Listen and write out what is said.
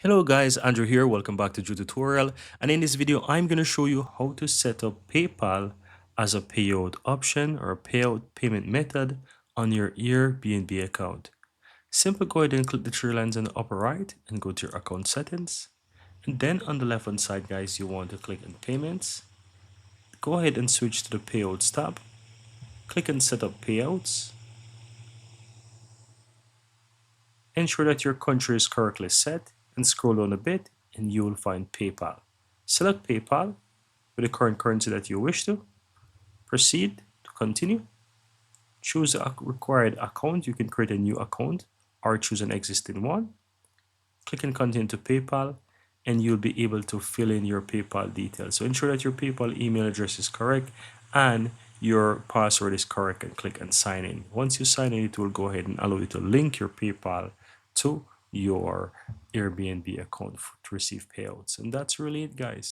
Hello guys, Andrew here. Welcome back to Drew Tutorial. And in this video, I'm going to show you how to set up PayPal as a payout option or a payout payment method on your Airbnb account. Simply go ahead and click the three lines on the upper right and go to your account settings. And then on the left hand side, guys, you want to click on payments. Go ahead and switch to the payouts tab. Click on set up payouts. Ensure that your country is correctly set and scroll down a bit and you will find PayPal. Select PayPal with the current currency that you wish to. Proceed to continue. Choose a required account. You can create a new account or choose an existing one. Click and continue to PayPal and you'll be able to fill in your PayPal details. So ensure that your PayPal email address is correct and your password is correct and click and sign in. Once you sign in, it will go ahead and allow you to link your PayPal to your Airbnb account to receive payouts. And that's really it, guys.